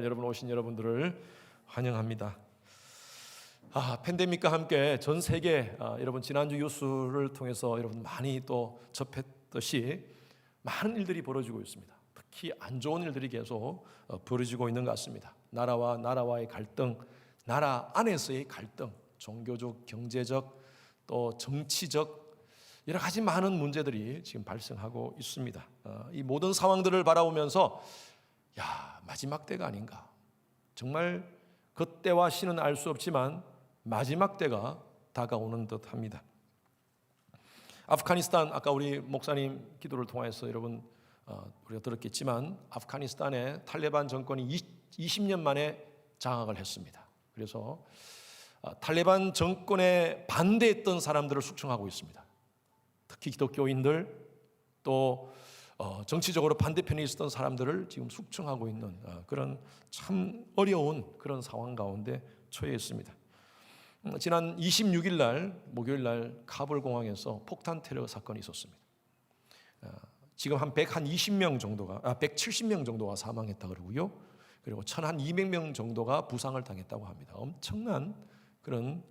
여러분 오신 여러분들을 환영합니다. 팬데믹과 함께 전 세계 여러분 지난주 뉴스를 통해서 여러분 많이 또 접했듯이 많은 일들이 벌어지고 있습니다. 특히 안 좋은 일들이 계속 벌어지고 있는 것 같습니다. 나라와 나라와의 갈등, 나라 안에서의 갈등, 종교적, 경제적, 또 정치적 여러 가지 많은 문제들이 지금 발생하고 있습니다. 이 모든 상황들을 바라보면서 마지막 때가 아닌가. 정말 그때와 시는 알 수 없지만 마지막 때가 다가오는 듯합니다. 아프가니스탄, 아까 우리 목사님 기도를 통해서 여러분 우리가 들었겠지만 아프가니스탄의 탈레반 정권이 20년 만에 장악을 했습니다. 그래서 탈레반 정권에 반대했던 사람들을 숙청하고 있습니다. 특히 기독교인들 또 정치적으로 반대편에 있었던 사람들을 지금 숙청하고 있는 그런 참 어려운 그런 상황 가운데 처해 있습니다. 지난 26일 날 목요일 날 카불 공항에서 폭탄 테러 사건이 있었습니다. 지금 한 120명 정도가 170명 정도가 사망했다 그러고요. 그리고 1,200명 정도가 부상을 당했다고 합니다. 엄청난 그런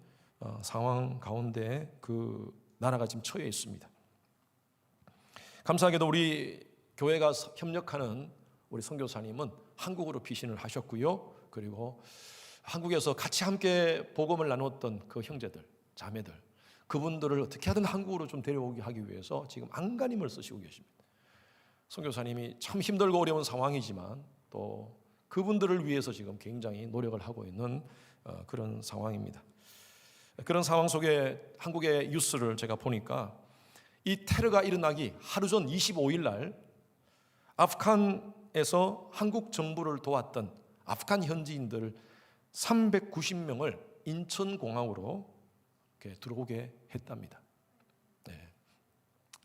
상황 가운데 그 나라가 지금 처해 있습니다. 감사하게도 우리 교회가 협력하는 우리 선교사님은 한국으로 피신을 하셨고요. 그리고 한국에서 같이 함께 복음을 나눴던 그 형제들, 자매들, 그분들을 어떻게 하든 한국으로 좀 데려오게 하기 위해서 지금 안간힘을 쓰시고 계십니다. 선교사님이 참 힘들고 어려운 상황이지만 또 그분들을 위해서 지금 굉장히 노력을 하고 있는 그런 상황입니다. 그런 상황 속에 한국의 뉴스를 제가 보니까 이 테러가 일어나기 하루 전 25일 날 아프간에서 한국 정부를 도왔던 아프간 현지인들 390명을 인천공항으로 이렇게 들어오게 했답니다.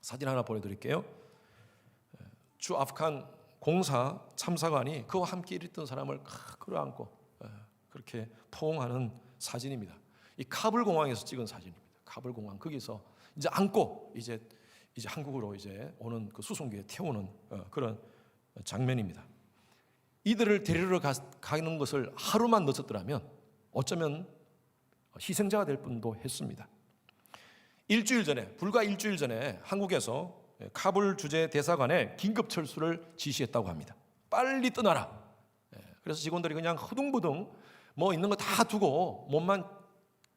사진 하나 보내드릴게요. 주 아프간 공사 참사관이 그와 함께 일했던 사람을 끌어안고 그렇게 포옹하는 사진입니다. 이 카불 공항에서 찍은 사진입니다. 카불 공항 거기서 이제 안고 이제 한국으로 이제 오는 그 수송기에 태우는 그런 장면입니다. 이들을 데리러 가는 것을 하루만 늦었더라면 어쩌면 희생자가 될 뻔도 했습니다. 불과 일주일 전에 한국에서 카불 주재 대사관에 긴급 철수를 지시했다고 합니다. 빨리 떠나라. 그래서 직원들이 그냥 허둥부둥 뭐 있는 거 다 두고 몸만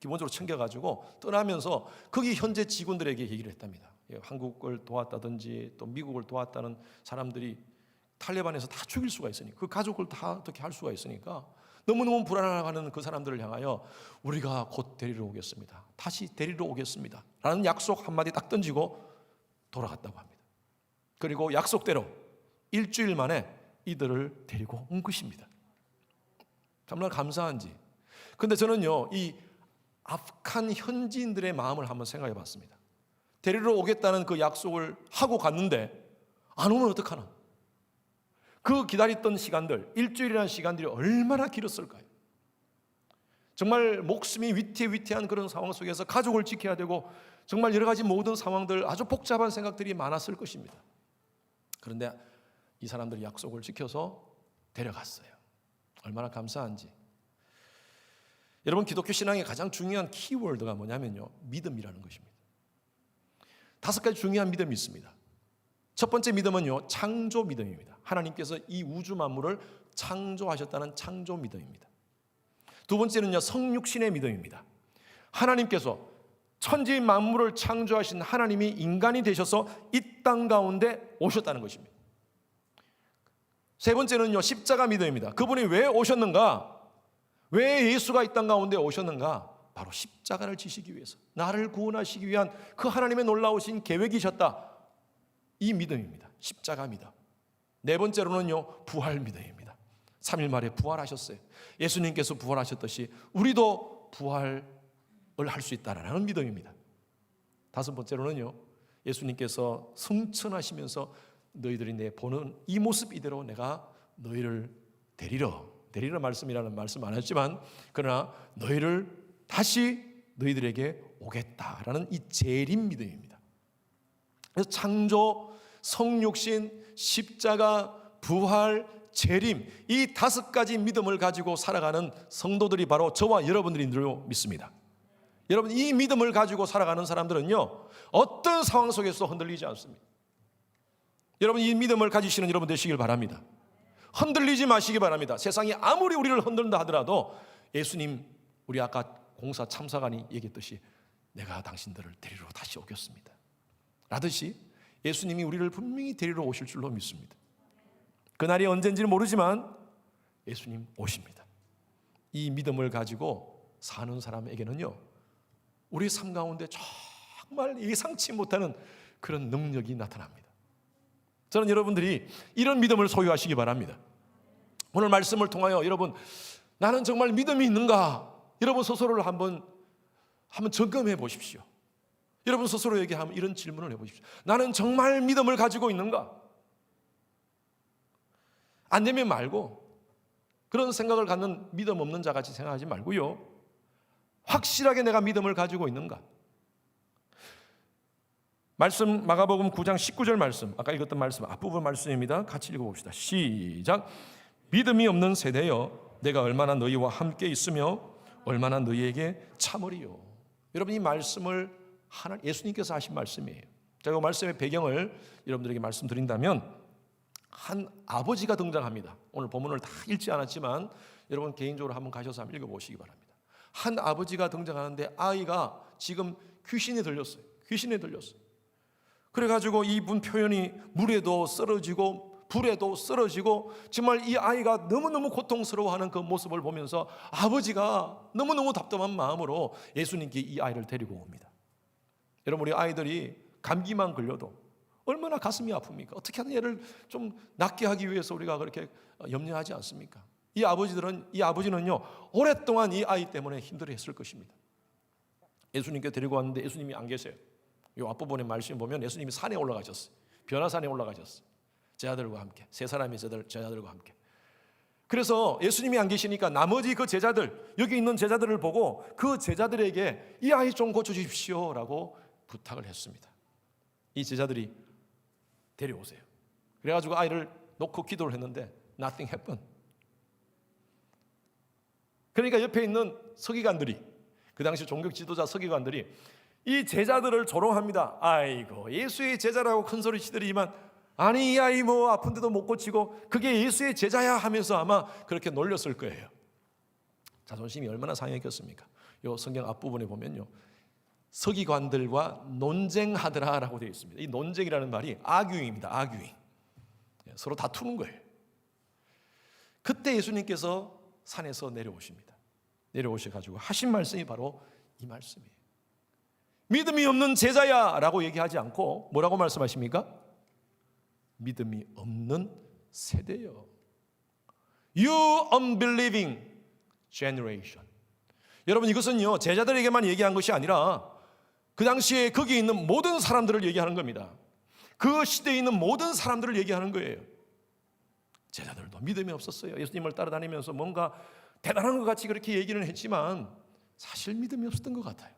기본적으로 챙겨가지고 떠나면서 거기 현재 직원들에게 얘기를 했답니다. 한국을 도왔다든지 또 미국을 도왔다는 사람들이 탈레반에서 다 죽일 수가 있으니까 그 가족을 다 어떻게 할 수가 있으니까 너무너무 불안해하는 그 사람들을 향하여 우리가 곧 데리러 오겠습니다. 다시 데리러 오겠습니다. 라는 약속 한마디 딱 던지고 돌아갔다고 합니다. 그리고 약속대로 일주일 만에 이들을 데리고 온 것입니다. 정말 감사한지. 근데 저는요 이 아프간 현지인들의 마음을 한번 생각해 봤습니다. 데리러 오겠다는 그 약속을 하고 갔는데 안 오면 어떡하나. 그 기다렸던 시간들, 일주일이라는 시간들이 얼마나 길었을까요? 정말 목숨이 위태위태한 그런 상황 속에서 가족을 지켜야 되고 정말 여러 가지 모든 상황들 아주 복잡한 생각들이 많았을 것입니다. 그런데 이 사람들이 약속을 지켜서 데려갔어요. 얼마나 감사한지. 여러분 기독교 신앙의 가장 중요한 키워드가 뭐냐면요 믿음이라는 것입니다. 5가지 중요한 믿음이 있습니다. 첫 번째 믿음은요 창조 믿음입니다. 하나님께서 이 우주 만물을 창조하셨다는 창조 믿음입니다. 두 번째는요 성육신의 믿음입니다. 하나님께서 천지 만물을 창조하신 하나님이 인간이 되셔서 이 땅 가운데 오셨다는 것입니다. 세 번째는요 십자가 믿음입니다. 그분이 왜 오셨는가? 왜 예수가 이 땅 가운데 오셨는가? 바로 십자가를 지시기 위해서 나를 구원하시기 위한 그 하나님의 놀라우신 계획이셨다. 이 믿음입니다. 십자가 믿음. 네 번째로는요 부활 믿음입니다. 3일 만에 부활하셨어요. 예수님께서 부활하셨듯이 우리도 부활을 할 수 있다라는 믿음입니다. 다섯 번째로는요 예수님께서 승천하시면서 너희들이 내 보는 이 모습 이대로 내가 너희를 데리러 말씀이라는 말씀 안 했지만 그러나 너희를 다시 너희들에게 오겠다라는 이 재림 믿음입니다. 그래서 창조, 성육신, 십자가, 부활, 재림, 이 5가지 믿음을 가지고 살아가는 성도들이 바로 저와 여러분들인 줄로 믿습니다. 여러분, 이 믿음을 가지고 살아가는 사람들은요, 어떤 상황 속에서 흔들리지 않습니다. 여러분, 이 믿음을 가지시는 여러분 되시길 바랍니다. 흔들리지 마시기 바랍니다. 세상이 아무리 우리를 흔든다 하더라도 예수님, 우리 아까 공사 참사관이 얘기했듯이 내가 당신들을 데리러 다시 오겠습니다 라듯이 예수님이 우리를 분명히 데리러 오실 줄로 믿습니다. 그날이 언젠지는 모르지만 예수님 오십니다. 이 믿음을 가지고 사는 사람에게는요, 우리 삶 가운데 정말 예상치 못하는 그런 능력이 나타납니다. 저는 여러분들이 이런 믿음을 소유하시기 바랍니다. 오늘 말씀을 통하여 여러분, 나는 정말 믿음이 있는가? 여러분 스스로를 한번 점검해 보십시오. 여러분 스스로에게 한번 이런 질문을 해보십시오. 나는 정말 믿음을 가지고 있는가? 안 되면 말고, 그런 생각을 갖는 믿음 없는 자같이 생각하지 말고요, 확실하게 내가 믿음을 가지고 있는가? 말씀, 마가복음 9장 19절 말씀, 아까 읽었던 말씀 앞부분 말씀입니다. 같이 읽어봅시다. 시작. 믿음이 없는 세대여, 내가 얼마나 너희와 함께 있으며 얼마나 너희에게 참으리요. 여러분, 이 말씀을 예수님께서 하신 말씀이에요. 제가 말씀의 배경을 여러분들에게 말씀드린다면, 한 아버지가 등장합니다. 오늘 본문을 다 읽지 않았지만 여러분 개인적으로 한번 가셔서 한번 읽어보시기 바랍니다. 한 아버지가 등장하는데 아이가 지금 귀신에 들렸어요. 그래가지고 이분 표현이 물에도 쓰러지고 불에도 쓰러지고, 정말 이 아이가 너무너무 고통스러워하는 그 모습을 보면서 아버지가 너무너무 답답한 마음으로 예수님께 이 아이를 데리고 옵니다. 여러분, 우리 아이들이 감기만 걸려도 얼마나 가슴이 아픕니까? 어떻게 하든 얘를 좀 낫게 하기 위해서 우리가 그렇게 염려하지 않습니까? 이 아버지는요, 오랫동안 이 아이 때문에 힘들어했을 것입니다. 예수님께 데리고 왔는데 예수님이 안 계세요. 이 앞부분의 말씀 보면 예수님이 산에 올라가셨어요. 변화산에 올라가셨어요. 제자들과 함께, 세 사람의 제자들과 함께. 그래서 예수님이 안 계시니까 나머지 그 제자들, 여기 있는 제자들을 보고 그 제자들에게 이 아이 좀 고쳐주십시오 라고 부탁을 했습니다. 이 제자들이 데려오세요. 그래가지고 아이를 놓고 기도를 했는데 nothing happened. 그러니까 옆에 있는 서기관들이, 그 당시 종교 지도자 서기관들이 이 제자들을 조롱합니다. 아이고, 예수의 제자라고 큰 소리 치더니만, 아니 이 아이 뭐 아픈데도 못 고치고 그게 예수의 제자야 하면서 아마 그렇게 놀렸을 거예요. 자존심이 얼마나 상했겠습니까? 이 성경 앞부분에 보면요, 서기관들과 논쟁하더라라고 되어 있습니다. 이 논쟁이라는 말이 아규잉입니다. 아규잉. 서로 다투는 거예요. 그때 예수님께서 산에서 내려오십니다. 내려오셔가지고 하신 말씀이 바로 이 말씀이에요. 믿음이 없는 제자야 라고 얘기하지 않고 뭐라고 말씀하십니까? 믿음이 없는 세대요. You unbelieving generation. 여러분, 이것은요 제자들에게만 얘기한 것이 아니라 그 당시에 거기 있는 모든 사람들을 얘기하는 겁니다. 그 시대에 있는 모든 사람들을 얘기하는 거예요. 제자들도 믿음이 없었어요. 예수님을 따라다니면서 뭔가 대단한 것 같이 그렇게 얘기는 했지만 사실 믿음이 없었던 것 같아요.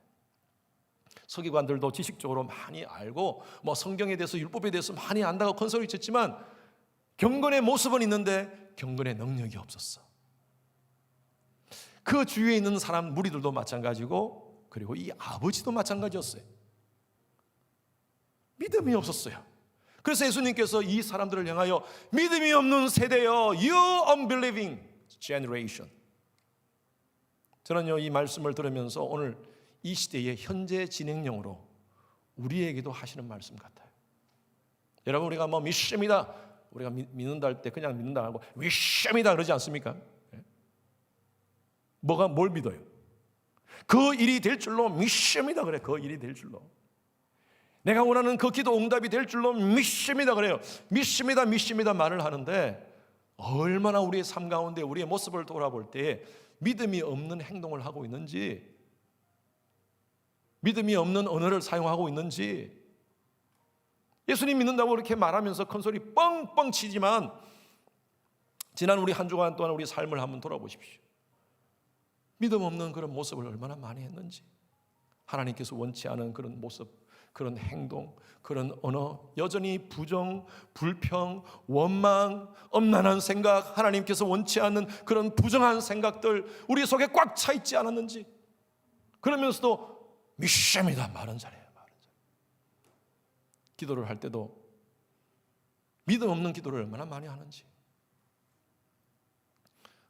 서기관들도 지식적으로 많이 알고 뭐 성경에 대해서 율법에 대해서 많이 안다고 큰 소리 쳤지만 경건의 모습은 있는데 경건의 능력이 없었어. 그 주위에 있는 사람 무리들도 마찬가지고, 그리고 이 아버지도 마찬가지였어요. 믿음이 없었어요. 그래서 예수님께서 이 사람들을 향하여 믿음이 없는 세대여, you unbelieving generation. 저는요 이 말씀을 들으면서 오늘 이 시대의 현재 진행형으로 우리에게도 하시는 말씀 같아요. 여러분, 우리가 뭐 믿습니다, 우리가 믿는다 할 때 그냥 믿는다 하고 믿습니다 그러지 않습니까? 뭘 믿어요? 그 일이 될 줄로 믿습니다 그래. 그 일이 될 줄로, 내가 원하는 그 기도 응답이 될 줄로 믿습니다 그래요. 믿습니다 말을 하는데 얼마나 우리의 삶 가운데 우리의 모습을 돌아볼 때 믿음이 없는 행동을 하고 있는지, 믿음이 없는 언어를 사용하고 있는지. 예수님 믿는다고 그렇게 말하면서 큰소리 뻥뻥 치지만 지난 우리 한 주간 동안 우리 삶을 한번 돌아보십시오. 믿음 없는 그런 모습을 얼마나 많이 했는지, 하나님께서 원치 않은 그런 모습, 그런 행동, 그런 언어, 여전히 부정, 불평, 원망, 엄난한 생각, 하나님께서 원치 않는 그런 부정한 생각들 우리 속에 꽉 차 있지 않았는지, 그러면서도 미션이다 말은 잘해요. 기도를 할 때도 믿음 없는 기도를 얼마나 많이 하는지.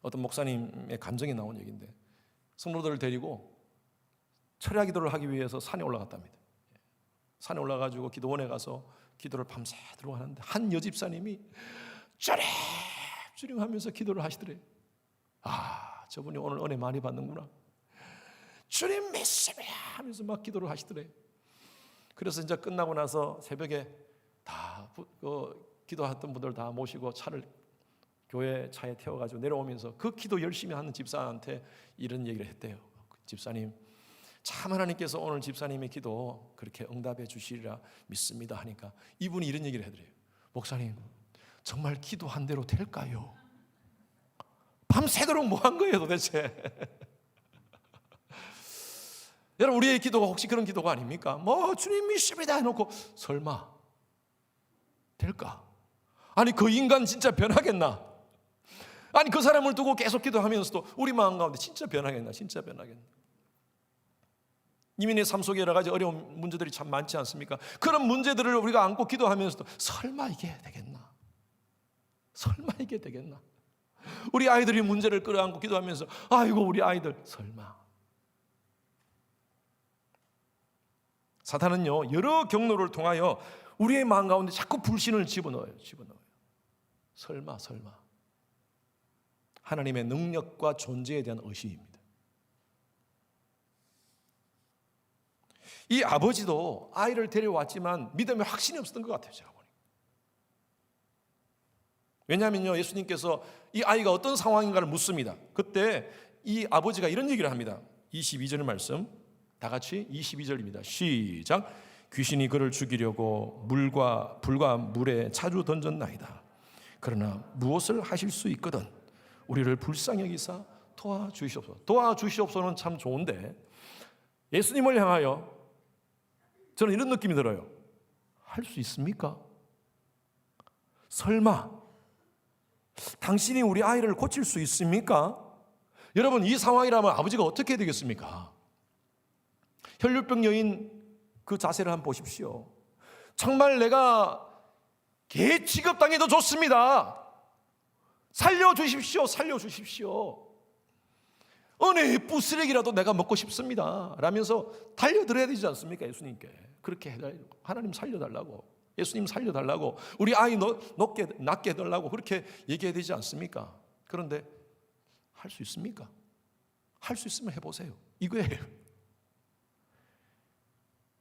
어떤 목사님의 감정이 나온 얘기인데, 성도들을 데리고 철야 기도를 하기 위해서 산에 올라갔답니다. 산에 올라가지고 기도원에 가서 기도를 밤새도록 하는데 한 여집사님이 쭈링쭈링 하면서 기도를 하시더래요. 아, 저분이 오늘 은혜 많이 받는구나. 주님 믿습니다 하면서 막 기도를 하시더래요. 그래서 이제 끝나고 나서 새벽에 다 기도했던 분들 다 모시고 차를 교회 차에 태워가지고 내려오면서 그 기도 열심히 하는 집사한테 이런 얘기를 했대요. 집사님, 참 하나님께서 오늘 집사님의 기도 그렇게 응답해 주시리라 믿습니다 하니까 이분이 이런 얘기를 해드려요. 목사님, 정말 기도한 대로 될까요? 밤새도록 뭐 한 거예요 도대체? 여러분, 우리의 기도가 혹시 그런 기도가 아닙니까? 뭐 주님 믿습니다 해놓고 설마 될까? 아니 그 인간 진짜 변하겠나? 아니 그 사람을 두고 계속 기도하면서도 우리 마음 가운데 진짜 변하겠나? 진짜 변하겠나? 이민의 삶 속에 여러 가지 어려운 문제들이 참 많지 않습니까? 그런 문제들을 우리가 안고 기도하면서도 설마 이게 되겠나? 설마 이게 되겠나? 우리 아이들이 문제를 끌어안고 기도하면서 아이고 우리 아이들 설마. 사탄은요 여러 경로를 통하여 우리의 마음 가운데 자꾸 불신을 집어넣어요. 설마 하나님의 능력과 존재에 대한 의심입니다. 이 아버지도 아이를 데려왔지만 믿음에 확신이 없었던 것 같아요. 제가 보니까. 왜냐하면요 예수님께서 이 아이가 어떤 상황인가를 묻습니다. 그때 이 아버지가 이런 얘기를 합니다. 22절 말씀 다 같이 22절입니다. 시작. 귀신이 그를 죽이려고 물과 불과 물에 자주 던졌나이다. 그러나 무엇을 하실 수 있거든 우리를 불쌍히 여기사 도와주시옵소서. 도와주시옵소서는 참 좋은데 예수님을 향하여 저는 이런 느낌이 들어요. 할 수 있습니까? 설마 당신이 우리 아이를 고칠 수 있습니까? 여러분, 이 상황이라면 아버지가 어떻게 해야 되겠습니까? 혈류병 여인 그 자세를 한번 보십시오. 정말 내가 개 취급당해도 좋습니다. 살려주십시오. 은혜의 뿌쓰레기라도 내가 먹고 싶습니다 라면서 달려들어야 되지 않습니까? 예수님께 그렇게 해달라고, 하나님 살려달라고, 예수님 살려달라고, 우리 아이 낫게 해달라고 그렇게 얘기해야 되지 않습니까? 그런데 할 수 있습니까? 할 수 있으면 해보세요. 이거예요.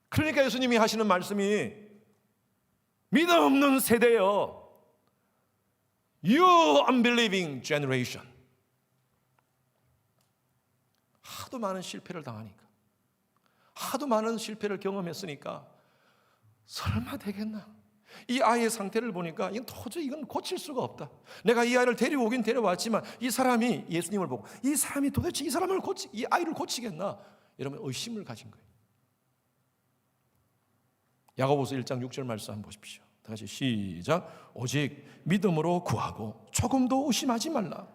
그러니까 예수님이 하시는 말씀이 믿음 없는 세대여, You unbelieving generation. 하도 많은 실패를 당하니까, 하도 많은 실패를 경험했으니까 설마 되겠나? 이 아이의 상태를 보니까 이건 도저히 이건 고칠 수가 없다. 내가 이 아이를 데려오긴 데려왔지만 이 사람이 예수님을 보고 이 사람이 도대체 이 아이를 고치겠나? 여러분 의심을 가진 거예요. 야고보서 1장 6절 말씀 한번 보십시오. 다시 시작. 오직 믿음으로 구하고 조금도 의심하지 말라.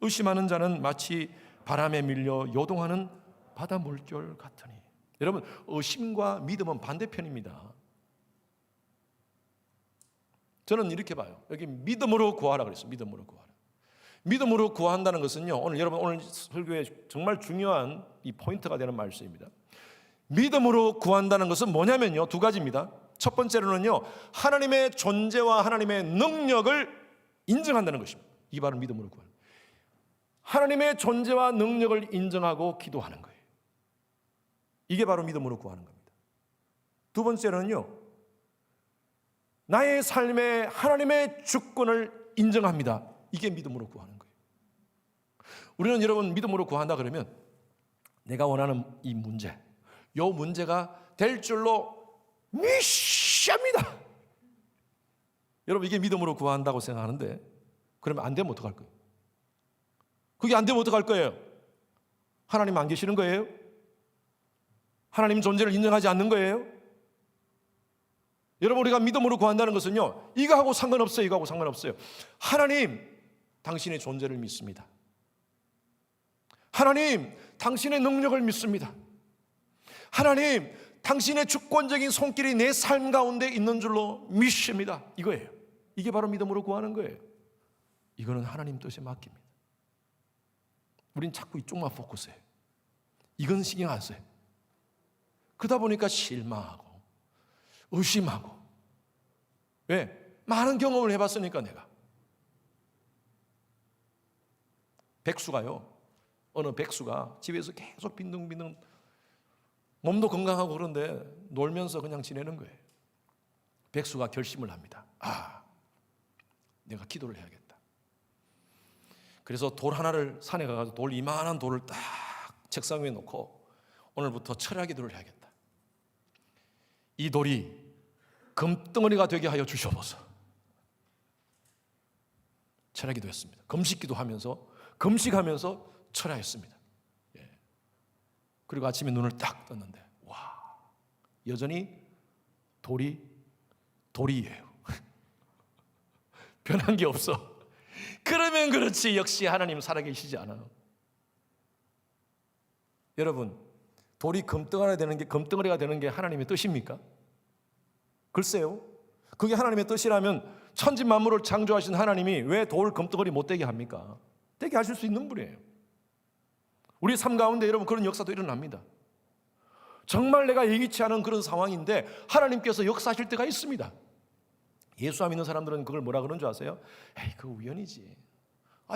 의심하는 자는 마치 바람에 밀려 요동하는 바다 물결 같으니. 여러분 의심과 믿음은 반대편입니다. 저는 이렇게 봐요. 여기 믿음으로 구하라 그랬어요. 믿음으로 구한다는 것은요, 오늘 설교에 정말 중요한 이 포인트가 되는 말씀입니다. 믿음으로 구한다는 것은 뭐냐면요, 두 가지입니다. 첫 번째로는요, 하나님의 존재와 하나님의 능력을 인정한다는 것입니다. 이게 바로 믿음으로 구하는 거예요. 하나님의 존재와 능력을 인정하고 기도하는 거예요. 이게 바로 믿음으로 구하는 겁니다. 두 번째로는요, 나의 삶에 하나님의 주권을 인정합니다. 이게 믿음으로 구하는 거예요. 우리는 여러분 믿음으로 구한다 그러면 내가 원하는 이 문제, 이 문제가 될 줄로 믿습니다. 여러분 이게 믿음으로 구한다고 생각하는데 그러면 안 되면 어떡할 거예요? 그게 안 되면 어떡할 거예요? 하나님 안 계시는 거예요? 하나님 존재를 인정하지 않는 거예요? 여러분, 우리가 믿음으로 구한다는 것은요, 이거하고 상관없어요. 이거하고 상관없어요. 하나님, 당신의 존재를 믿습니다. 하나님, 당신의 능력을 믿습니다. 하나님, 당신의 주권적인 손길이 내 삶 가운데 있는 줄로 믿습니다. 이거예요. 이게 바로 믿음으로 구하는 거예요. 이거는 하나님 뜻에 맡깁니다. 우린 자꾸 이쪽만 포커스해요. 이건 신경 안 써요. 그러다 보니까 실망하고 의심하고. 왜? 많은 경험을 해봤으니까. 내가 백수가요, 어느 백수가 집에서 계속 빈둥빈둥, 몸도 건강하고 그런데 놀면서 그냥 지내는 거예요. 백수가 결심을 합니다. 내가 기도를 해야겠다. 그래서 돌 하나를, 산에 가서 돌, 이만한 돌을 딱 책상 위에 놓고 오늘부터 철야 기도를 해야겠다. 이 돌이 금덩어리가 되게 하여 주시옵소서. 철야 기도했습니다. 금식하면서 철야했습니다. 그리고 아침에 눈을 딱 떴는데, 와, 여전히 돌이에요. 변한 게 없어. 그러면 그렇지, 역시 하나님 살아계시지 않아요. 여러분, 돌이 금덩어리가 되는 게 하나님의 뜻입니까? 글쎄요. 그게 하나님의 뜻이라면 천지 만물을 창조하신 하나님이 왜 돌 금덩어리 못 되게 합니까? 되게 하실 수 있는 분이에요. 우리 삶 가운데 여러분, 그런 역사도 일어납니다. 정말 내가 예기치 않은 그런 상황인데 하나님께서 역사하실 때가 있습니다. 예수 안 믿는 사람들은 그걸 뭐라 그러는 줄 아세요? 에이, 그거 우연이지.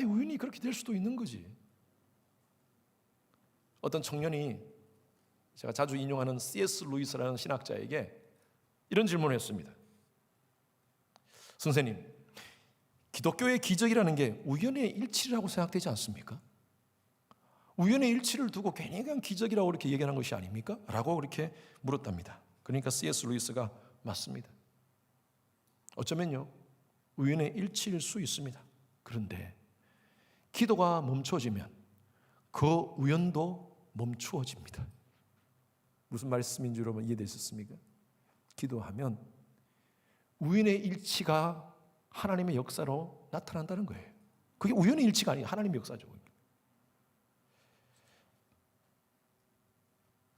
우연히 그렇게 될 수도 있는 거지. 어떤 청년이, 제가 자주 인용하는 C.S. 루이스라는 신학자에게 이런 질문을 했습니다. 선생님, 기독교의 기적이라는 게 우연의 일치라고 생각되지 않습니까? 우연의 일치를 두고 괜히 그냥 기적이라고 이렇게 얘기하는 것이 아닙니까? 라고 그렇게 물었답니다. 그러니까 C.S. 루이스가 맞습니다. 어쩌면요, 우연의 일치일 수 있습니다. 그런데 기도가 멈춰지면 그 우연도 멈추어집니다. 무슨 말씀인지 여러분 이해되셨습니까? 기도하면 우연의 일치가 하나님의 역사로 나타난다는 거예요. 그게 우연의 일치가 아니에요. 하나님의 역사죠.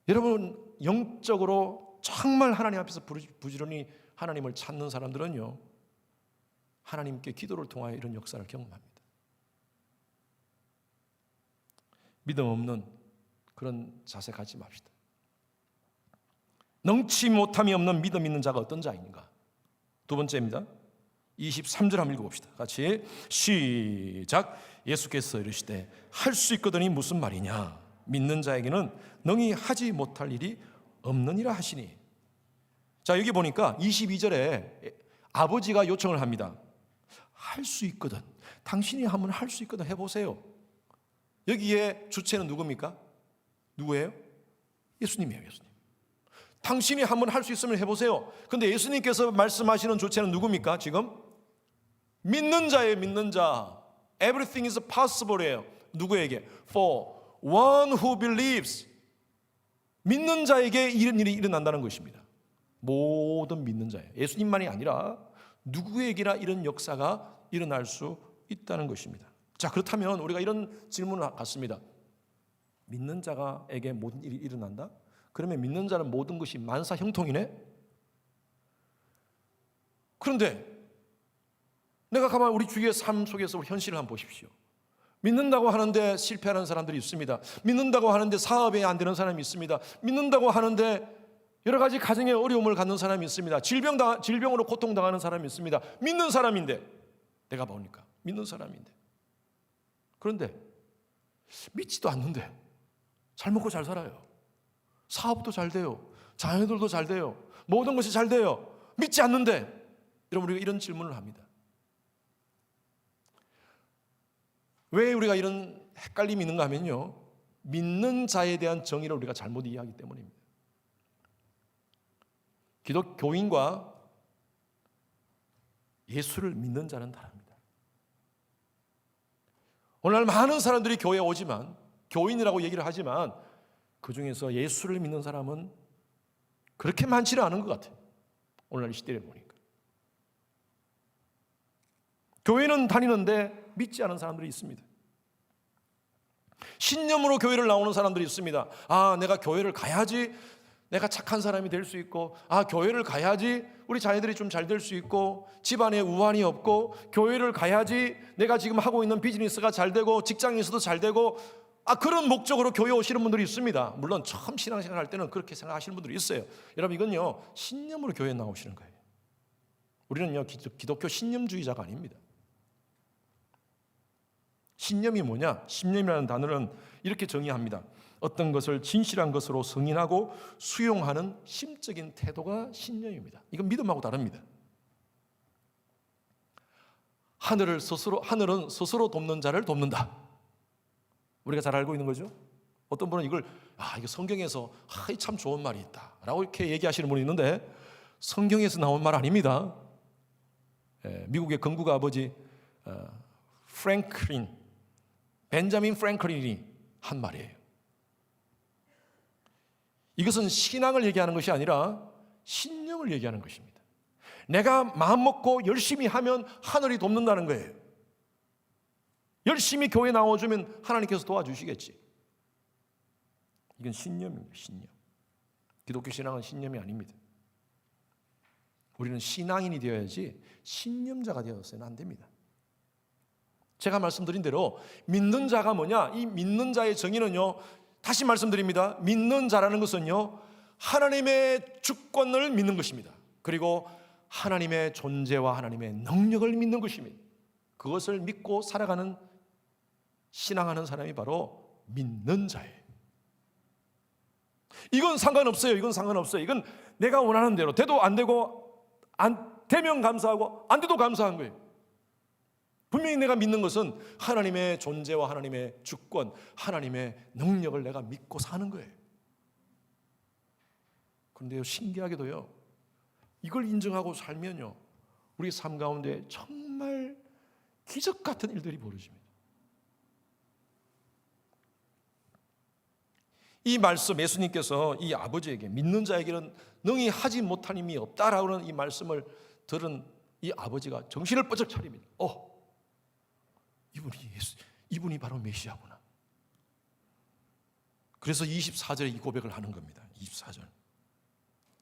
여러분, 영적으로 정말 하나님 앞에서 부지런히 하나님을 찾는 사람들은요, 하나님께 기도를 통하여 이런 역사를 경험합니다. 믿음 없는 그런 자세 갖지 맙시다. 능치 못함이 없는 믿음 있는 자가 어떤 자인가? 두 번째입니다. 23절 한번 읽어봅시다. 같이 시작. 예수께서 이르시되 할 수 있거든이 무슨 말이냐? 믿는 자에게는 능히 하지 못할 일이 없느니라 하시니. 자, 여기 보니까 22절에 아버지가 요청을 합니다. 할 수 있거든. 당신이 하면 할 수 있거든. 해보세요. 여기에 주체는 누굽니까? 누구예요? 예수님이에요. 예수님. 당신이 한번 할 수 있으면 해보세요. 근데 예수님께서 말씀하시는 주체는 누굽니까? 지금 믿는 자예요. 믿는 자. Everything is possible예요. 누구에게? For one who believes. 믿는 자에게 이런 일이 일어난다는 것입니다. 모든 믿는 자예요. 예수님만이 아니라 누구에게나 이런 역사가 일어날 수 있다는 것입니다. 자, 그렇다면 우리가 이런 질문을 갖습니다. 믿는 자에게 모든 일이 일어난다? 그러면 믿는 자는 모든 것이 만사형통이네? 그런데 내가 가만히 우리 주위의 삶 속에서 우리 현실을 한번 보십시오. 믿는다고 하는데 실패하는 사람들이 있습니다. 믿는다고 하는데 사업이 안 되는 사람이 있습니다. 믿는다고 하는데 여러 가지 가정의 어려움을 갖는 사람이 있습니다. 질병으로 고통당하는 사람이 있습니다. 믿는 사람인데, 내가 보니까 믿는 사람인데, 그런데 믿지도 않는데 잘 먹고 잘 살아요. 사업도 잘 돼요. 자녀들도 잘 돼요. 모든 것이 잘 돼요. 믿지 않는데. 여러분, 우리가 이런 질문을 합니다. 왜 우리가 이런 헷갈림이 있는가 하면요, 믿는 자에 대한 정의를 우리가 잘못 이해하기 때문입니다. 기독교인과 예수를 믿는 자는 다릅니다. 오늘날 많은 사람들이 교회에 오지만, 교인이라고 얘기를 하지만 그 중에서 예수를 믿는 사람은 그렇게 많지는 않은 것 같아요. 오늘날 이 시대를 보니까. 교회는 다니는데 믿지 않은 사람들이 있습니다. 신념으로 교회를 나오는 사람들이 있습니다. 아, 내가 교회를 가야지 내가 착한 사람이 될 수 있고, 아, 교회를 가야지 우리 자녀들이 좀 잘 될 수 있고, 집안에 우환이 없고, 교회를 가야지 내가 지금 하고 있는 비즈니스가 잘 되고, 직장에서도 잘 되고, 아, 그런 목적으로 교회 오시는 분들이 있습니다. 물론 처음 신앙생활 할 때는 그렇게 생각하시는 분들이 있어요. 여러분, 이건요 신념으로 교회에 나오시는 거예요. 우리는요 기독교 신념주의자가 아닙니다. 신념이 뭐냐? 신념이라는 단어는 이렇게 정의합니다. 어떤 것을 진실한 것으로 승인하고 수용하는 심적인 태도가 신념입니다. 이건 믿음하고 다릅니다. 하늘은 스스로 돕는 자를 돕는다. 우리가 잘 알고 있는 거죠. 어떤 분은 이거 성경에서 참 좋은 말이 있다라고 이렇게 얘기하시는 분이 있는데, 성경에서 나온 말 아닙니다. 미국의 건국 아버지 벤자민 프랭클린이 한 말이에요. 이것은 신앙을 얘기하는 것이 아니라 신념을 얘기하는 것입니다. 내가 마음 먹고 열심히 하면 하늘이 돕는다는 거예요. 열심히 교회 나와주면 하나님께서 도와주시겠지. 이건 신념입니다. 신념. 기독교 신앙은 신념이 아닙니다. 우리는 신앙인이 되어야지 신념자가 되어서는 안 됩니다. 제가 말씀드린 대로 믿는 자가 뭐냐? 이 믿는 자의 정의는요, 다시 말씀드립니다. 믿는 자라는 것은요, 하나님의 주권을 믿는 것입니다. 그리고 하나님의 존재와 하나님의 능력을 믿는 것입니다. 그것을 믿고 살아가는, 신앙하는 사람이 바로 믿는 자예요. 이건 상관없어요. 이건 내가 원하는 대로 돼도 안 되고, 안 되면 감사하고 안 돼도 감사한 거예요. 분명히 내가 믿는 것은 하나님의 존재와 하나님의 주권, 하나님의 능력을 내가 믿고 사는 거예요. 그런데요, 신기하게도요, 이걸 인정하고 살면요, 우리 삶 가운데 정말 기적 같은 일들이 벌어집니다. 이 말씀, 예수님께서 이 아버지에게, 믿는 자에게는 능히 하지 못한 힘이 없다라고 하는 이 말씀을 들은 이 아버지가 정신을 번쩍 차립니다. 이분이 바로 메시아구나. 그래서 24절에 이 고백을 하는 겁니다. 24절.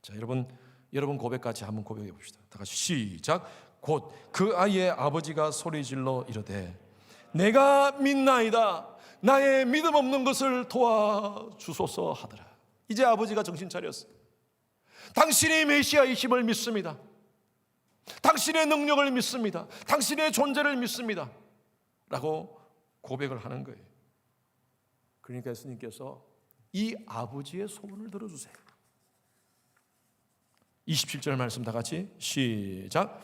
자, 여러분 고백까지 한번 고백해 봅시다. 다 같이 시작. 곧 그 아이의 아버지가 소리질러 이르되 내가 믿나이다. 나의 믿음 없는 것을 도와주소서 하더라. 이제 아버지가 정신 차렸어요. 당신이 메시아이심을 믿습니다. 당신의 능력을 믿습니다. 당신의 존재를 믿습니다. 라고 고백을 하는 거예요. 그러니까 예수님께서 이 아버지의 소원을 들어주세요. 27절 말씀 다 같이 시작.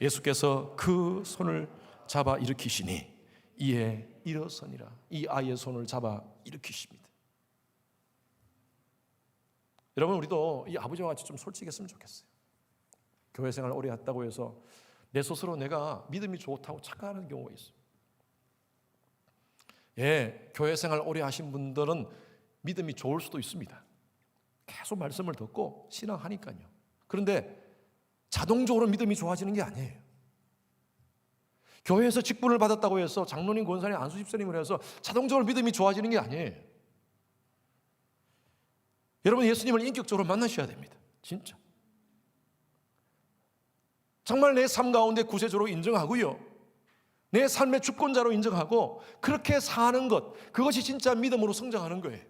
예수께서 그 손을 잡아 일으키시니 이에 일어서니라. 이 아이의 손을 잡아 일으키십니다. 여러분, 우리도 이 아버지와 같이 좀 솔직했으면 좋겠어요. 교회 생활 오래 했다고 해서 내 스스로 내가 믿음이 좋다고 착각하는 경우가 있어요. 교회 생활 오래 하신 분들은 믿음이 좋을 수도 있습니다. 계속 말씀을 듣고 신앙하니까요. 그런데 자동적으로 믿음이 좋아지는 게 아니에요. 교회에서 직분을 받았다고 해서 장로님, 권사님, 안수 집사님을 해서 자동적으로 믿음이 좋아지는 게 아니에요. 여러분, 예수님을 인격적으로 만나셔야 됩니다. 진짜. 정말 내 삶 가운데 구세주로 인정하고요, 내 삶의 주권자로 인정하고 그렇게 사는 것, 그것이 진짜 믿음으로 성장하는 거예요.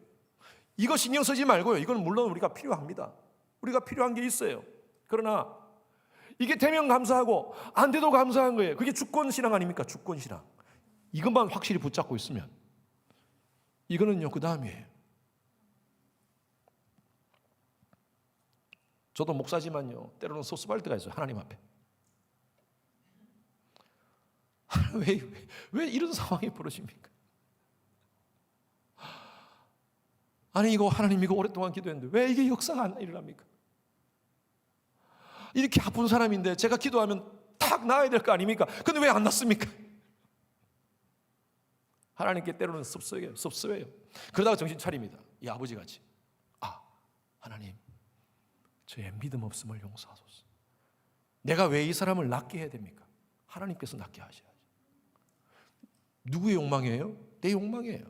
이거 신경 쓰지 말고요, 이건 물론 우리가 필요합니다. 우리가 필요한 게 있어요. 그러나 이게 되면 감사하고 안 돼도 감사한 거예요. 그게 주권신앙 아닙니까? 주권신앙. 이것만 확실히 붙잡고 있으면 이거는요, 그 다음이에요. 저도 목사지만요, 때로는 섭섭할 때가 있어요. 하나님 앞에 왜 이런 상황이 벌어집니까? 아니, 이거 하나님, 이거 오랫동안 기도했는데 왜 이게 역사가 안 일어납니까? 이렇게 아픈 사람인데 제가 기도하면 탁 나아야 될 거 아닙니까? 근데 왜 안 났습니까? 하나님께 때로는 섭섭해요. 그러다가 정신 차립니다. 이 아버지같이, 하나님, 저의 믿음 없음을 용서하소서. 내가 왜 이 사람을 낫게 해야 됩니까? 하나님께서 낫게 하셔야죠. 누구의 욕망이에요? 내 욕망이에요.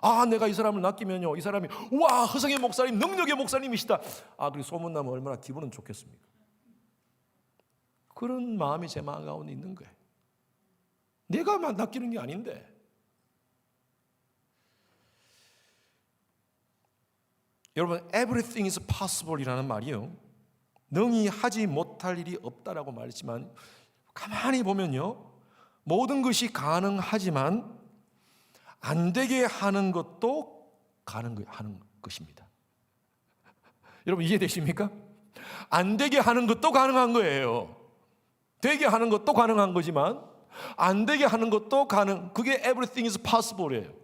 아, 내가 이 사람을 낚이면요, 이 사람이 와, 허성의 목사님, 능력의 목사님이시다. 아, 그리고 소문나면 얼마나 기분은 좋겠습니까? 그런 마음이 제 마음 가운데 있는 거예요. 내가 낚이는 게 아닌데. 여러분, everything is possible 이라는 말이요, 능히 하지 못할 일이 없다라고 말했지만 가만히 보면요, 모든 것이 가능하지만 안 되게 하는 것도 하는 것입니다. 여러분, 이해되십니까? 안 되게 하는 것도 가능한 거예요. 되게 하는 것도 가능한 거지만 안 되게 하는 것도 그게 everything is possible이에요.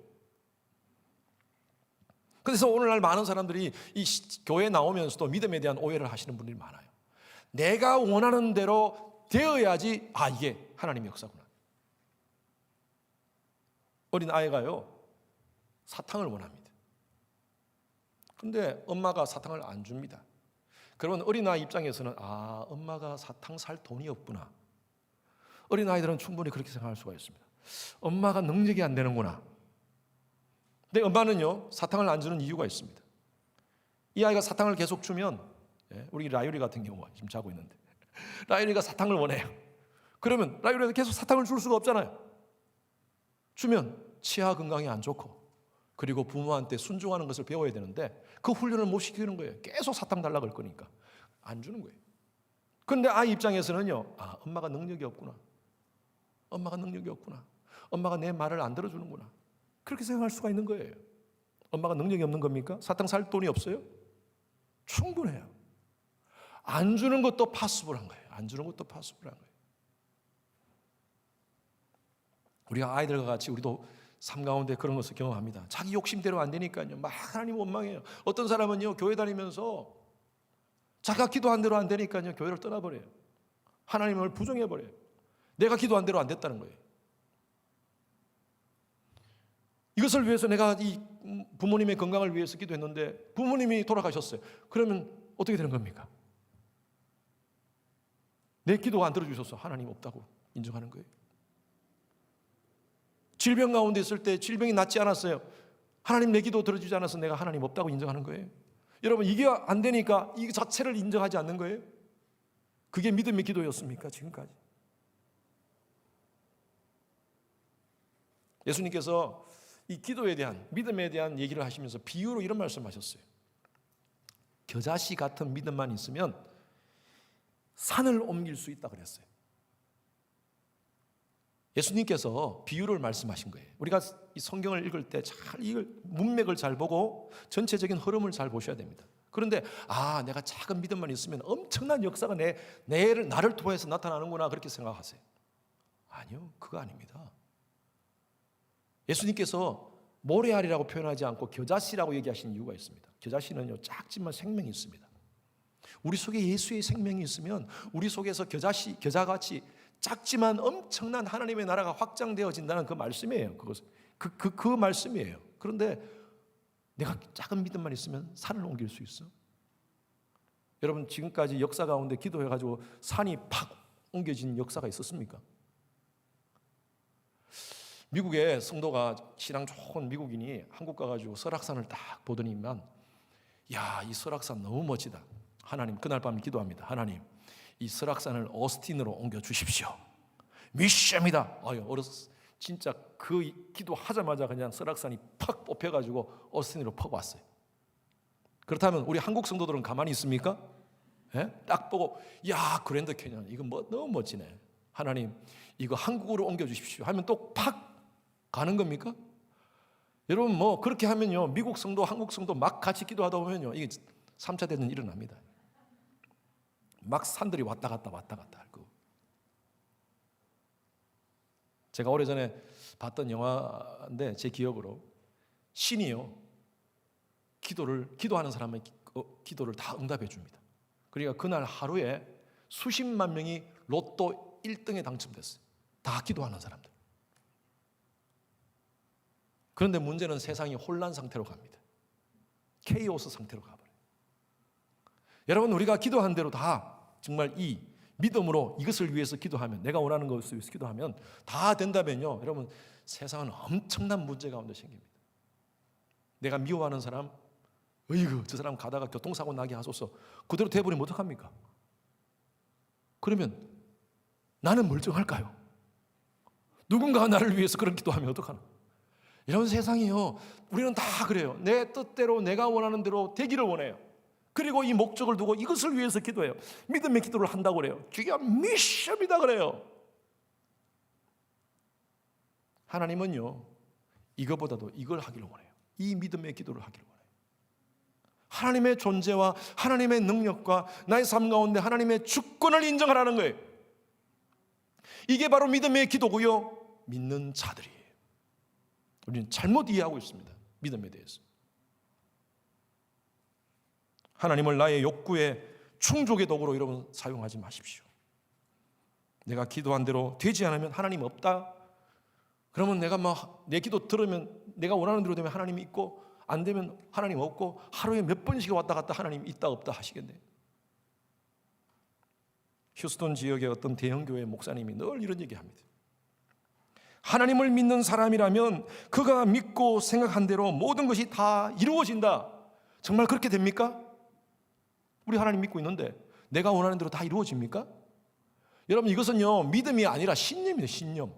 그래서 오늘날 많은 사람들이 이 교회에 나오면서도 믿음에 대한 오해를 하시는 분들이 많아요. 내가 원하는 대로 되어야지, 아, 이게 하나님의 역사구나. 어린 아이가요, 사탕을 원합니다. 근데 엄마가 사탕을 안 줍니다. 그러면 어린아이 입장에서는, 아, 엄마가 사탕 살 돈이 없구나. 어린아이들은 충분히 그렇게 생각할 수가 있습니다. 엄마가 능력이 안 되는구나. 근데 엄마는요, 사탕을 안 주는 이유가 있습니다. 이 아이가 사탕을 계속 주면, 우리 라유리 같은 경우가 지금 자고 있는데, 라유리가 사탕을 원해요. 그러면 라유리가 계속 사탕을 줄 수가 없잖아요. 주면 치아 건강이 안 좋고, 그리고 부모한테 순종하는 것을 배워야 되는데 그 훈련을 못 시키는 거예요. 계속 사탕 달라고 할 거니까 안 주는 거예요. 그런데 아이 입장에서는요, 아, 엄마가 능력이 없구나. 엄마가 능력이 없구나. 엄마가 내 말을 안 들어주는구나. 그렇게 생각할 수가 있는 거예요. 엄마가 능력이 없는 겁니까? 사탕 살 돈이 없어요? 충분해요. 안 주는 것도 파스블한 거예요. 안 주는 것도 파스블한 거예요. 우리가 아이들과 같이 우리도 삶 가운데 그런 것을 경험합니다. 자기 욕심대로 안 되니까요, 막 하나님 원망해요. 어떤 사람은요, 교회 다니면서 자기가 기도한 대로 안 되니까요, 교회를 떠나버려요. 하나님을 부정해버려요. 내가 기도한 대로 안 됐다는 거예요. 이것을 위해서 내가 이 부모님의 건강을 위해서 기도했는데 부모님이 돌아가셨어요. 그러면 어떻게 되는 겁니까? 내 기도가 안 들어주셔서 하나님 없다고 인정하는 거예요. 질병 가운데 있을 때 질병이 낫지 않았어요. 하나님 내 기도 들어주지 않아서 내가 하나님 없다고 인정하는 거예요. 여러분, 이게 안 되니까 이 자체를 인정하지 않는 거예요. 그게 믿음의 기도였습니까? 지금까지. 예수님께서 이 기도에 대한, 믿음에 대한 얘기를 하시면서 비유로 이런 말씀하셨어요. 겨자씨 같은 믿음만 있으면 산을 옮길 수 있다 그랬어요. 예수님께서 비유를 말씀하신 거예요. 우리가 이 성경을 읽을 때 잘 이걸 문맥을 잘 보고 전체적인 흐름을 잘 보셔야 됩니다. 그런데 아, 내가 작은 믿음만 있으면 엄청난 역사가 나를 통해서 나타나는구나, 그렇게 생각하세요. 아니요, 그거 아닙니다. 예수님께서 모래알이라고 표현하지 않고 겨자씨라고 얘기하신 이유가 있습니다. 겨자씨는요, 작지만 생명이 있습니다. 우리 속에 예수의 생명이 있으면 우리 속에서 겨자같이 작지만 엄청난 하나님의 나라가 확장되어진다는 그 말씀이에요. 그 말씀이에요. 그런데 내가 작은 믿음만 있으면 산을 옮길 수 있어. 여러분, 지금까지 역사 가운데 기도해가지고 산이 팍 옮겨진 역사가 있었습니까? 미국의 성도가, 신앙 좋은 미국인이 한국 가가지고 설악산을 딱 보더니만, 야, 이 설악산 너무 멋지다. 하나님, 그날 밤 기도합니다. 하나님, 이 설악산을 오스틴으로 옮겨 주십시오. 미션이다. 진짜 그 기도하자마자 그냥 설악산이 팍 뽑혀가지고 오스틴으로 팍 왔어요. 그렇다면 우리 한국 성도들은 가만히 있습니까? 예? 딱 보고, 야, 그랜드 캐년 이거 너무 멋지네. 하나님, 이거 한국으로 옮겨 주십시오 하면 또 팍 가는 겁니까? 여러분, 그렇게 하면요, 미국 성도, 한국 성도 막 같이 기도하다 보면요, 이게 3차 대전이 일어납니다. 막 산들이 왔다 갔다 하고. 제가 오래전에 봤던 영화인데 제 기억으로 신이요, 기도하는 사람의 기도를 다 응답해 줍니다. 그러니까 그날 하루에 수십만 명이 로또 1등에 당첨됐어요. 다 기도하는 사람들. 그런데 문제는 세상이 혼란 상태로 갑니다. 케이오스 상태로 가버려요. 여러분, 우리가 기도한 대로 다 정말 이 믿음으로 이것을 위해서 기도하면, 내가 원하는 것을 위해서 기도하면 다 된다면요, 여러분, 세상은 엄청난 문제 가운데 생깁니다. 내가 미워하는 사람, 어이구 저 사람 가다가 교통사고 나게 하소서, 그대로 돼버리면 어떡합니까? 그러면 나는 멀쩡할까요? 누군가 나를 위해서 그런 기도하면 어떡하나? 이런 세상이요, 우리는 다 그래요. 내 뜻대로 내가 원하는 대로 되기를 원해요. 그리고 이 목적을 두고 이것을 위해서 기도해요. 믿음의 기도를 한다고 그래요. 주여 미션이다 그래요. 하나님은요, 이거보다도 이걸 하기를 원해요. 이 믿음의 기도를 하기를 원해요. 하나님의 존재와 하나님의 능력과 나의 삶 가운데 하나님의 주권을 인정하라는 거예요. 이게 바로 믿음의 기도고요, 믿는 자들이에요. 우리는 잘못 이해하고 있습니다, 믿음에 대해서. 하나님을 나의 욕구의 충족의 도구로 여러분 사용하지 마십시오. 내가 기도한 대로 되지 않으면 하나님 없다? 그러면 내가 내 기도 들으면 내가 원하는 대로 되면 하나님이 있고, 안 되면 하나님 없고, 하루에 몇 번씩 왔다 갔다 하나님 있다 없다 하시겠네요. 휴스턴 지역의 어떤 대형교회 목사님이 늘 이런 얘기합니다. 하나님을 믿는 사람이라면 그가 믿고 생각한 대로 모든 것이 다 이루어진다. 정말 그렇게 됩니까? 우리 하나님 믿고 있는데 내가 원하는 대로 다 이루어집니까? 여러분, 이것은요, 믿음이 아니라 신념이에요. 신념.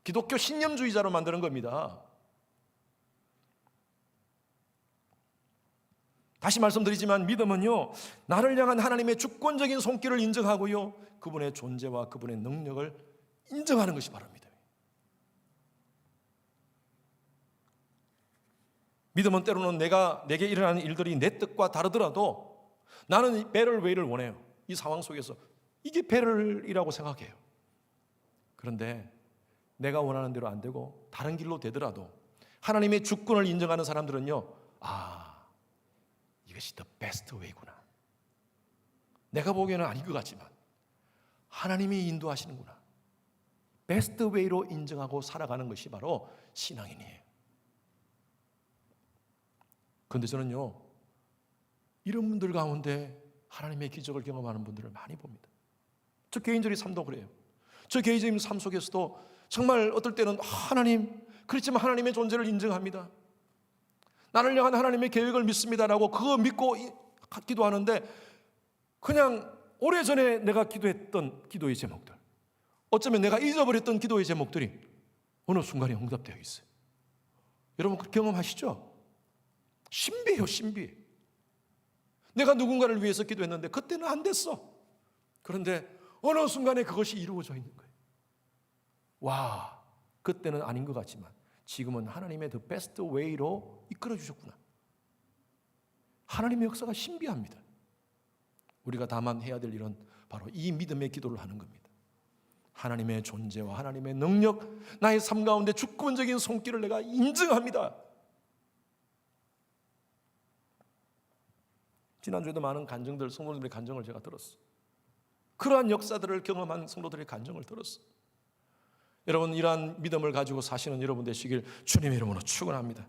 기독교 신념주의자로 만드는 겁니다. 다시 말씀드리지만 믿음은요, 나를 향한 하나님의 주권적인 손길을 인정하고요, 그분의 존재와 그분의 능력을 인정하는 것이 바로 믿음이에요. 믿음은 때로는 내게 일어나는 일들이 내 뜻과 다르더라도 나는 better way를 원해요. 이 상황 속에서 이게 better이라고 생각해요. 그런데 내가 원하는 대로 안 되고 다른 길로 되더라도 하나님의 주권을 인정하는 사람들은요, 이것이 the best way구나. 내가 보기에는 아닌 것 같지만 하나님이 인도하시는구나. best way로 인정하고 살아가는 것이 바로 신앙인이에요. 그런데 저는요, 이런 분들 가운데 하나님의 기적을 경험하는 분들을 많이 봅니다. 저 개인적인 삶도 그래요. 저 개인적인 삶 속에서도 정말 어떨 때는 하나님, 그렇지만 하나님의 존재를 인정합니다. 나를 향한 하나님의 계획을 믿습니다라고 그거 믿고 기도하는데, 그냥 오래전에 내가 기도했던 기도의 제목들, 어쩌면 내가 잊어버렸던 기도의 제목들이 어느 순간에 응답되어 있어요. 여러분, 그 경험하시죠? 신비해요, 신비해. 내가 누군가를 위해서 기도했는데 그때는 안 됐어. 그런데 어느 순간에 그것이 이루어져 있는 거예요. 와, 그때는 아닌 것 같지만 지금은 하나님의 the best way로 이끌어 주셨구나. 하나님의 역사가 신비합니다. 우리가 다만 해야 될 일은 바로 이 믿음의 기도를 하는 겁니다. 하나님의 존재와 하나님의 능력, 나의 삶 가운데 주권적인 손길을 내가 인정합니다. 지난주에도 많은 간증들, 성도들의 간증을 제가 들었어요. 그러한 역사들을 경험한 성도들의 간증을 들었어요. 여러분, 이러한 믿음을 가지고 사시는 여러분 되시길 주님의 이름으로 축원합니다.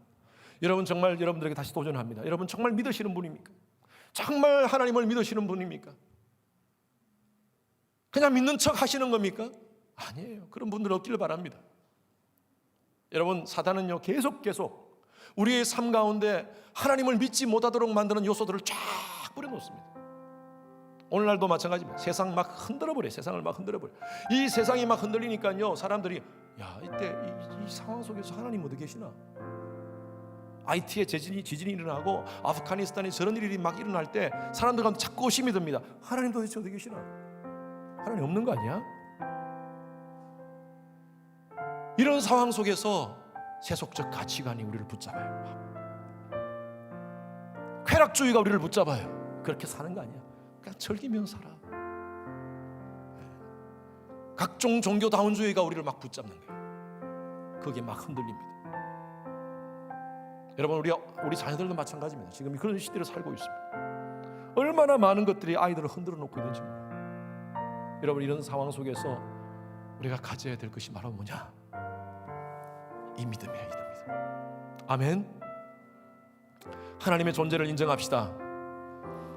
여러분, 정말 여러분들에게 다시 도전합니다. 여러분 정말 믿으시는 분입니까? 정말 하나님을 믿으시는 분입니까? 그냥 믿는 척 하시는 겁니까? 아니에요. 그런 분들 없기를 바랍니다. 여러분, 사단은요, 계속 우리의 삶 가운데 하나님을 믿지 못하도록 만드는 요소들을 쫙 뿌려놓습니다. 오늘날도 마찬가지입니다. 세상 막 흔들어버려요. 세상을 막 흔들어버려요. 이 세상이 막 흔들리니까요, 사람들이 이때 이 상황 속에서 하나님 어디 계시나? IT에 지진이 일어나고 아프가니스탄에 저런 일이 막 일어날 때 사람들 가운데 자꾸 의심이 듭니다. 하나님 도대체 어디 계시나? 하나님 없는 거 아니야? 이런 상황 속에서 세속적 가치관이 우리를 붙잡아요. 쾌락주의가 우리를 붙잡아요. 그렇게 사는 거 아니야. 그냥 즐기면 살아. 각종 종교다운주의가 우리를 막 붙잡는 거예요. 그게 막 흔들립니다. 여러분, 우리 자녀들도 마찬가지입니다. 지금 그런 시대를 살고 있습니다. 얼마나 많은 것들이 아이들을 흔들어 놓고 있는지 몰라요. 여러분, 이런 상황 속에서 우리가 가져야 될 것이 바로 뭐냐? 이 믿음이에요, 이 믿음. 아멘. 하나님의 존재를 인정합시다.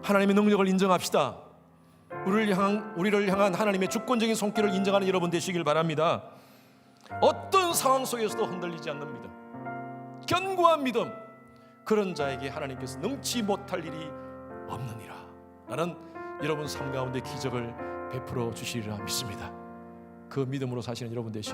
하나님의 능력을 인정합시다. 우리를 향한 하나님의 주권적인 손길을 인정하는 여러분 되시길 바랍니다. 어떤 상황 속에서도 흔들리지 않는 믿음, 견고한 믿음, 그런 자에게 하나님께서 능치 못할 일이 없느니라. 나는 여러분 삶 가운데 기적을 베풀어 주시리라 믿습니다. 그 믿음으로 사시는 여러분 되시길